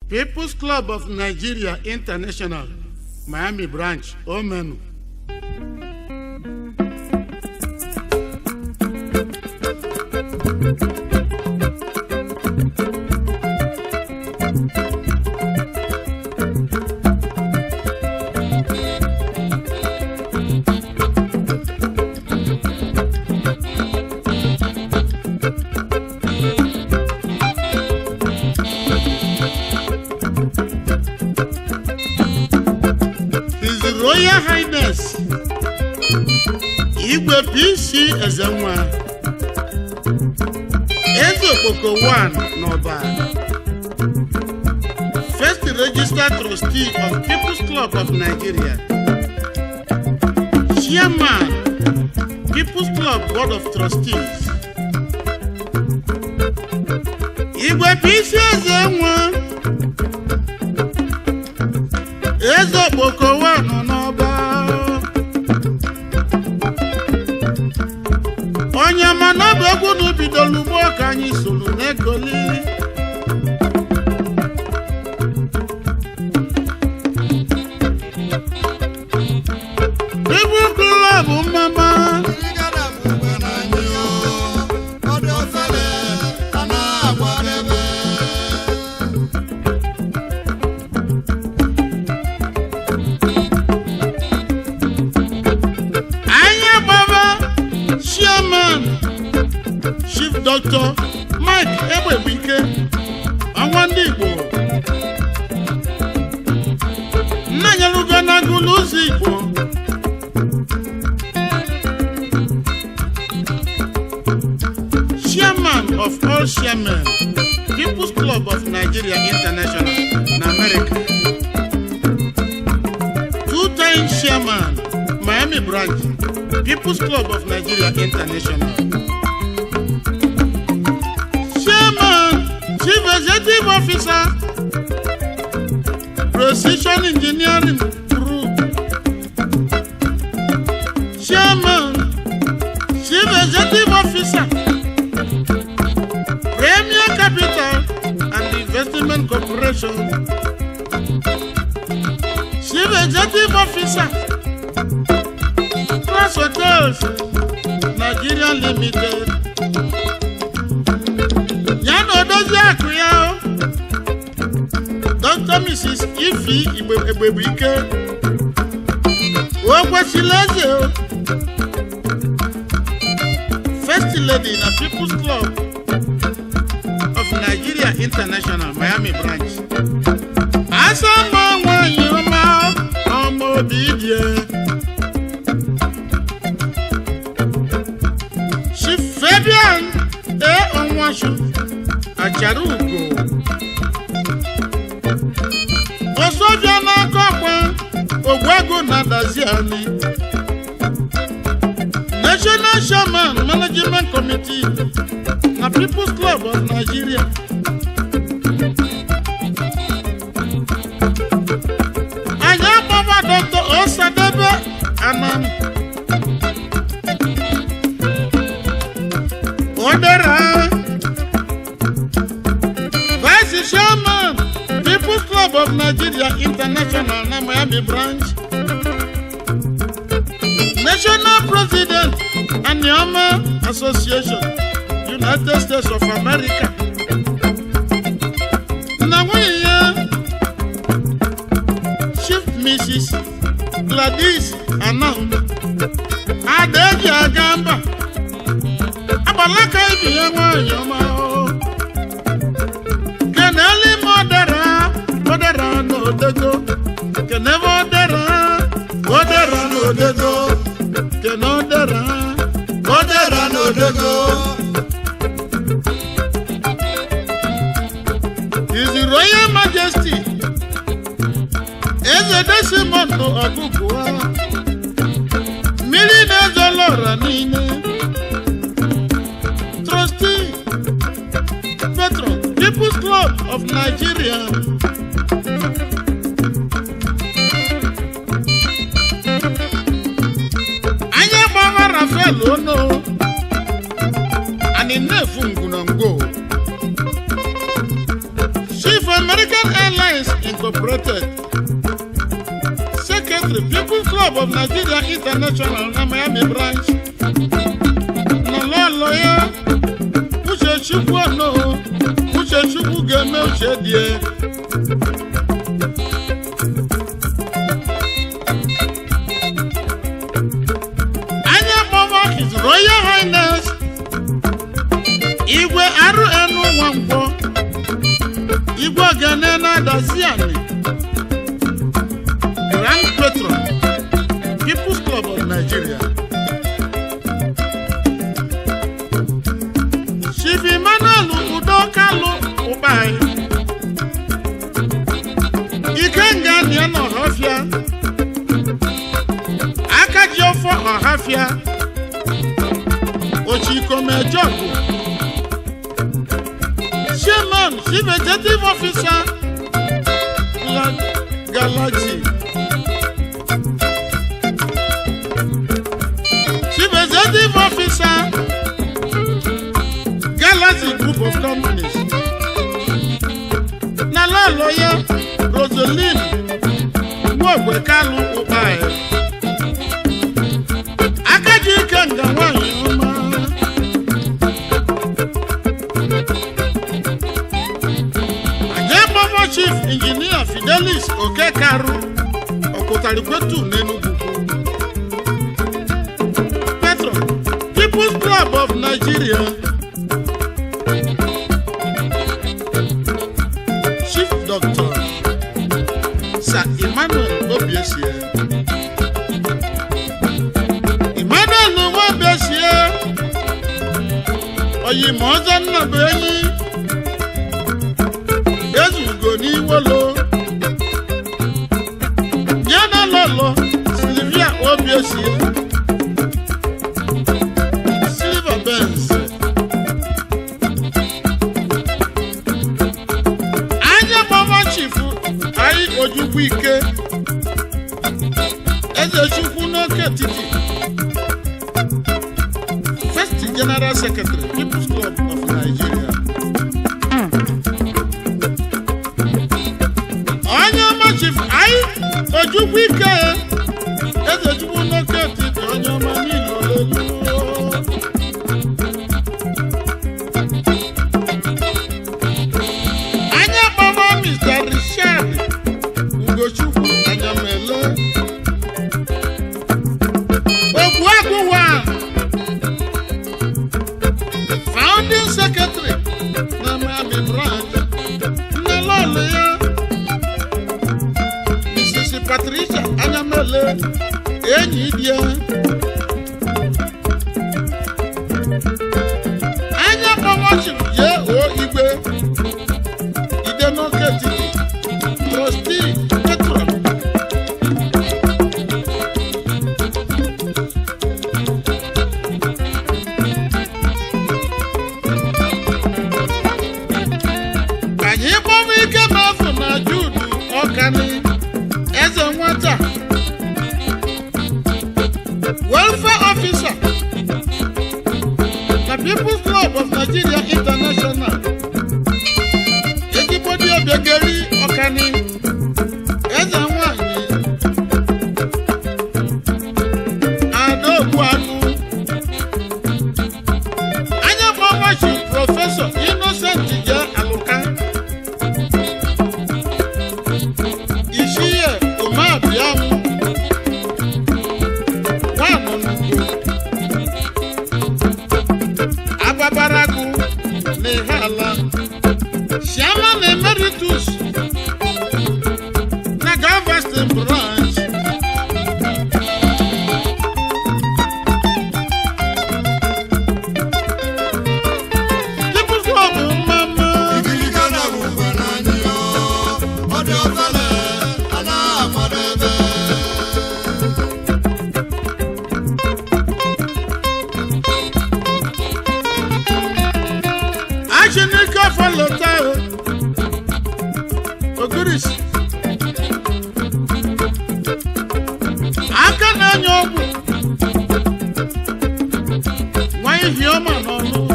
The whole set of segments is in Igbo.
People's Club of Nigeria International, Miami Branch, Omenu. Royal Highness Igwe PC Ezenwa Ezokoko 1 Noba, First Registered Trustee of People's Club of Nigeria, Chairman People's Club Board of Trustees. Igwe PC Ezenwa Ezokoko 1 Onyamana begwu n'ubidolu ugbo ka anyị soro n'egoli. People Club mama. Chief Dr. Mike Ebewike Awandigbo Nanyaluga Naguluzi Igbo Chairman of all chairmen, People's Club of Nigeria International in America, 2-time chairman, Miami Branch, People's Club of Nigeria International. Chief Executive Officer, Precision Engineering Group, Chairman, Chief Executive Officer, Premier Capital and Investment Corporation, Chief Executive Officer, Class Hotels, Nigeria Limited. Dr. Mrs. Ifi Ebewike Ogwashileze, First Lady in the People's Club of Nigeria International, Miami Branch. Asama Wanyoma Omodidye Chief Fabian Onwashu Acharugo Osojana Kokwa Ogwago Nadaziani, National Chairman Management Committee na People's Club of Nigeria. Anya Baba Dr. Osadebe Anam Odera Vice Chairman People's Club of Nigeria International na Miami Branch, National President Anyama Association, United States of America. Nawiya Chief Mrs. Gladys Anam Adeji Agamba Abalaka Ibiyanwa Yoma Keneli Modera no dego, Kenevo dera, Modera no dego, Kenodera, Modera no dego. His Royal Majesty Eze no Agugua Millionaires Olora Nine Trustee Patron People's Club of Nigeria. Anya Baba Rafael Ono and in Nefungunango Chief American American Airlines Incorporated, Secretary, People's Club of Nigeria International na Miami branch, na lawyer Uche Chukwu no, Uche Chukwu Game Uche Die. Anya Mama His Royal Highness Igwe RN Nwangwo, Igwe Ganena Daziani, Grand Patron, People's Club of Nigeria. Chief Emmanuel Udokalu Ubai, Ikenga Niano Hafia, Akajiofo Hafia, Ochikome Jogu, Chairman, Chief Executive Officer, Galaxy. Chief Executive Officer, Galaxy Group of Companies. Nala Lawyer, Rosaline Mwabwekalu Ubaye. Akaji Kanga Wanyuma. Chief Engineer Fidelis Okekaru Okotarikwetu Nenugu. Patron, People's Club of Nigeria. Chief Doctor Sir Emmanuel Obiesie. Emmanuel Obiesie Oyimoza Nnabuenyi Goni Wolo Yana Lolo Sylvia Obiesie Silver Benz Anya Mama Chifu Ai Ojubuike Eze Chukwu Noke Titi, First General Secretary People's Club of Nigeria. Chief Ai Ojubuike Eze Chukwu Noke Titi Onyoma Nilolelu. Anya Mama Mr. Richard Ugochukwu Anyamele. Ogwagwa Founding Secretary na Miami branch. Nalole Patricia Anyamele enyi dia Anya Mamachi ye o Igwe Ide Noke Titi Trustee Patron Kanyi Bomi Ike Mafu na Judu Okani Eze Nwata Welfare Officer The People's Club of Nigeria International Ejibodi Obiageri Okani Eze Nwanyi Adogwanu Anya Mamachi Professor Innocent Ije Aluka Ababaragu Nehala Chairman Emeritus Naga Western Branch People's Club Mama Igigana Bubananyo Odofale Ana Madebe Ajinika Falota Oguris Akana Nyobu Why Hioma no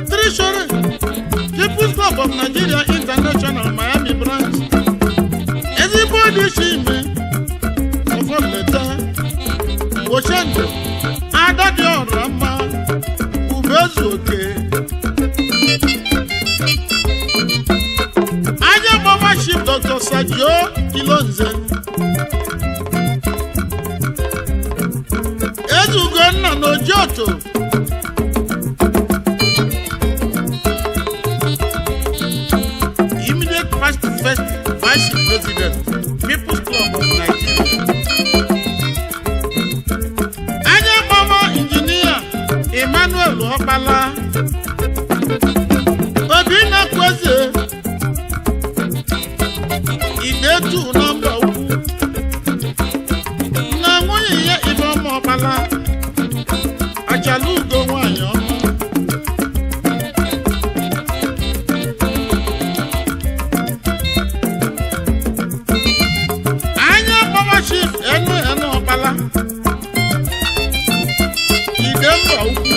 Trishore Nigeria International Miami branch. Everybody see me. Of leta. Oshendo. Adadio Rama. Ubezuke. Aya Mama Chief Dr. Sergio Kilonze. Ezugonna no Joto. First Vice President, People's Club of Nigeria. Anya Mama Engineer Emmanuel Opala. Obina Kweze. Idetu number 1. Na nwunye ya Ibom Opala. Achalugo nwanyi ọma. Chief enu Opala Idemba ukwu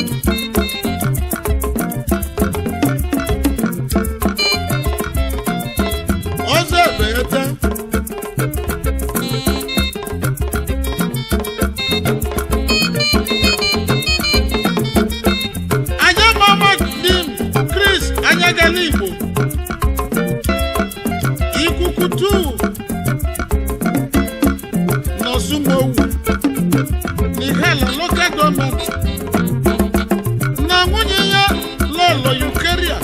Ozo Ebeyete Anya Mama Dim Chris Anyagali Igbo Ikukutu Sumowu Nihala local government na nwunye ya Lolo Yukeria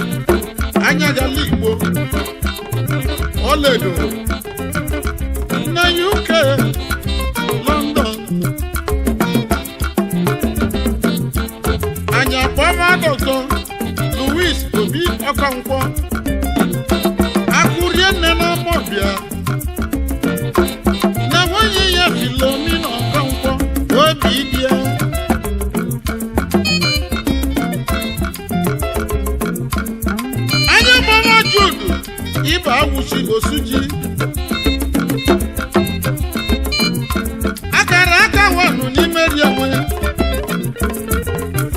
Anyagali Igbo Oledo na UK London Anya Poma Dr. Louis Obi Okonkwo Akurie Nena Mobia Philomena Okonkwo Obidia Anya Mama Jude Iba Awuchi Osuji Akara aka wanu n'ime Riawe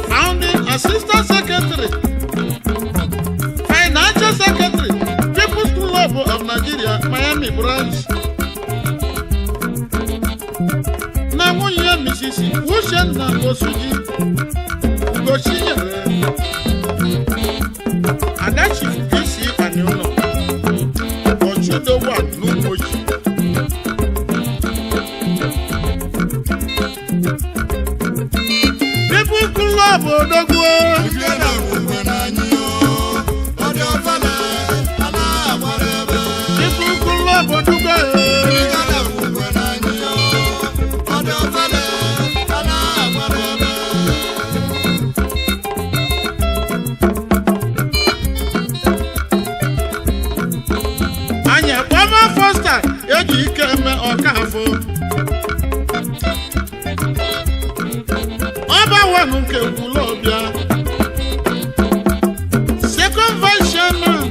Founding Assistant Secretary Financial Secretary People's Club of Nigeria Miami branch Misisi Ushenna Osuji Ugochinyere Adachi Isi Anyono Ochudo wa Numoji People Club Odogwo Ujena Umenanyo Odofale Ala Warebe People Club Odugbo Eji ike eme Ọkafọ Ọba wenu nke Ekwulọbịa Second Vice Chairman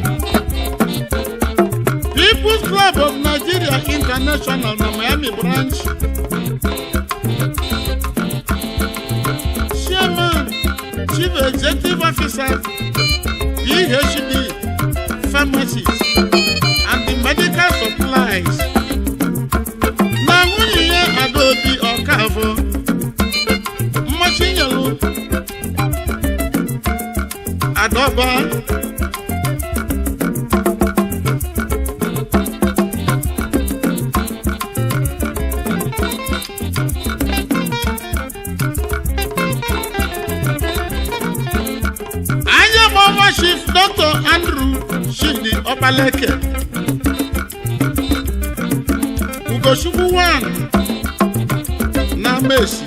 People's Club of Nigeria International na Miami branch Chairman Chief Executive Officer PhD Pharmacies and the medical supplies. Na nwunye ya Adaobi Ọkafọ Mmachinyelu Adoba Anya Mama Chief Dr. Andrew Shindi Opaleke Ugochukwu 1 na Messi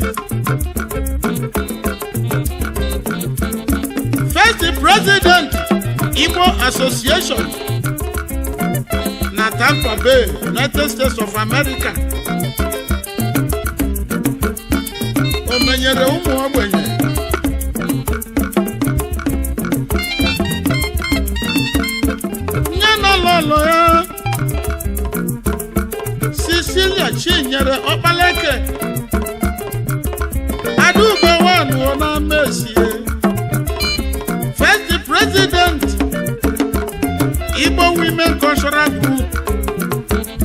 First President Igbo Association na Tampa Bay, United States of America Omenyere ụmụ ogbenye Lolo ya Cecilia Chinyere Opaleke Adugbo 1 na Messi First President Cultural Group.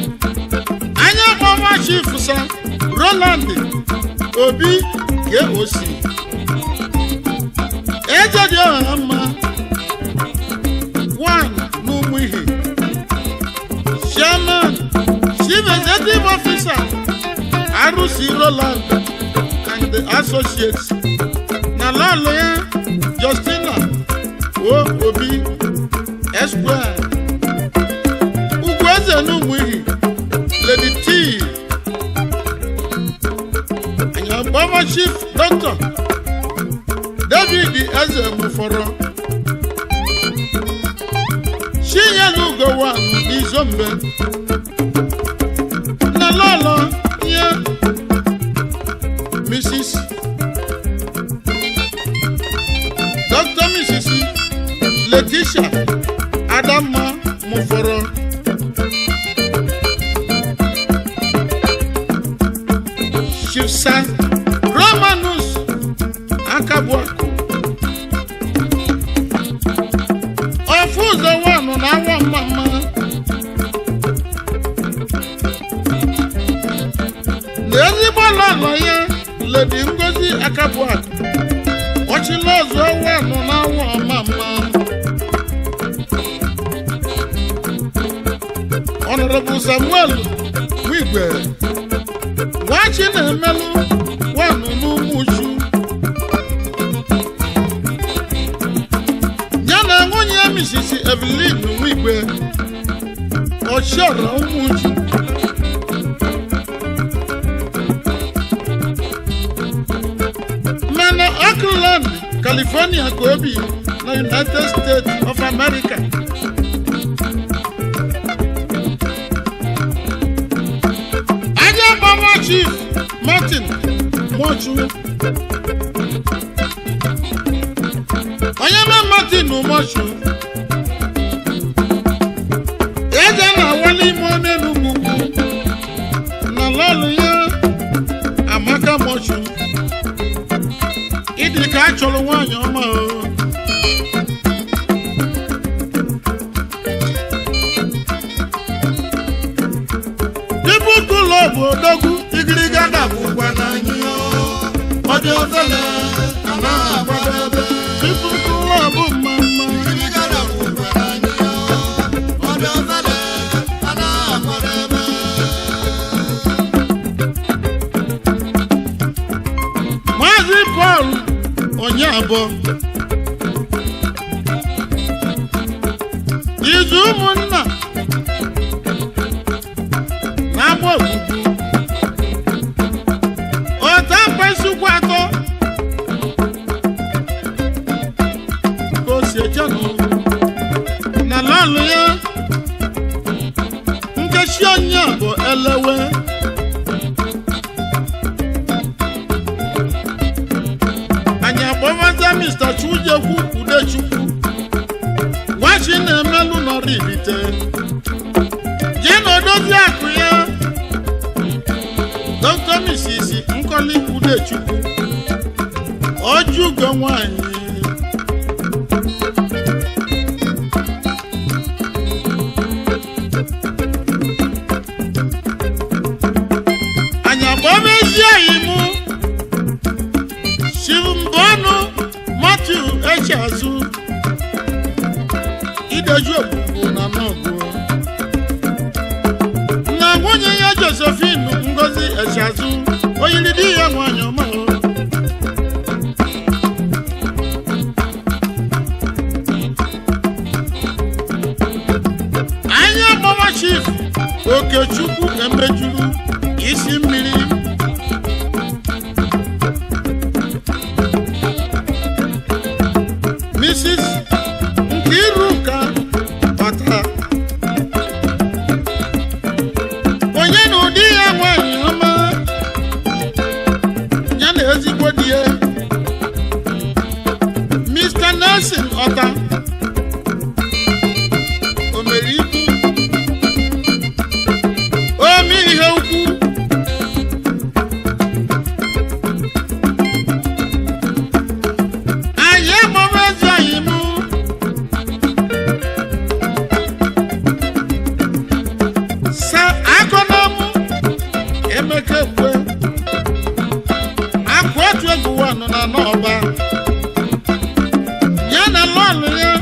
Anya Mama Chief Sir Roland Obi KOC. Ejadi Ohama One Numuhi. Chairman, Chief Executive Officer Arusi Roland and the Associates. Nala Lawyer Justina Obi Esquire. Ugweze Numuhi Lady T. And your Baba Chief Doctor David Eze Muforo. Shinya Lugo One Izombe. Nalolo yeah. Mrs. Dr. Mrs. Letitia Adama Muforo. Shivsa Romanus Akabuako. Ofuzo One na wa mama. Ezigbo lọlọ ya Lady Ngozi Akabuako. Ọchịla ọzọ One na wa mama. Honorable Samuel Wigwe. Wachi na-emelụ One n'Umuchu. Ya na nwunye Mrs. Evelyn Wigwe. Ọchịọra Umuchu. Mana Oakland, California Kobe na United States of America. Aja Baba Chief Martin Mochu. Oyama Martin Mochu. Eja na wali mone nugu. Na lolu ya Amaka Mochu. Idi ka achọrọ nwanyị ọma o. Ibu kụlọ bụ odogwu igiriga ga-abụkwa n'anyị o. Ọ dị ọzọle a na-agbadebe. Ibu kụlọ bụ mmamma igiriga ga-abụkwa n'anyị o. Ọ dị ọzọle a na-agbadebe. Maazị Paul Onyabo Izu ụmụnna na-agba ogbugbu Ọta mkpesukwu atọ ka o si eche na lọlụ ya nkechi onye bụ elewe. Akpọmọta Mr. Chujekwu Udechukwu. Wachi na-emelụ nọrọ ibite. Je na odozi akụ ya Dr. Mrs. Nkoli Udechukwu. Ojugo nwanyị. Anyị akpọmezi anyị mụ Shivmbonu Matthew Echazu Ideju Ogbugbu na Nọgụ. Na nwunye ya Josephine Ngozi Echazu oyiri di ya nwanyị ọma. Anya Mama Chief Okechukwu Emejuru isi mmiri. Mrs. Nkiruka Bata. Onye na ụdị ya nwanyị ọma ya na ezigbo di ya Mr. Nelson Ota omere ikwu omi ihe ukwu egwu wanụ na n'ọba ya na lọlụ ya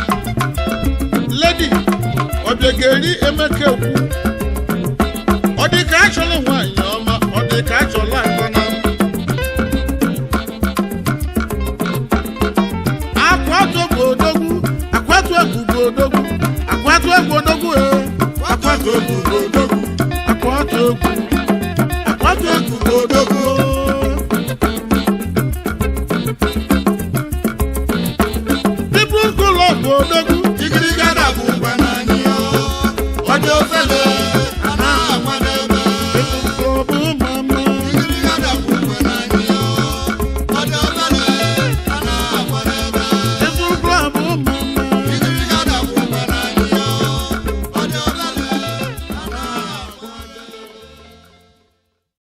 ledi ọbịageri Emeka Ekwu ọ dị ka achọrọ nwaanyị ọma ọ dị ka achọrọ akọ na akwatu egwu odogwu akwatu egwu bụ odogwu akwatu egwu odogwu akwatu egwu bụ odogwu akwatu egwu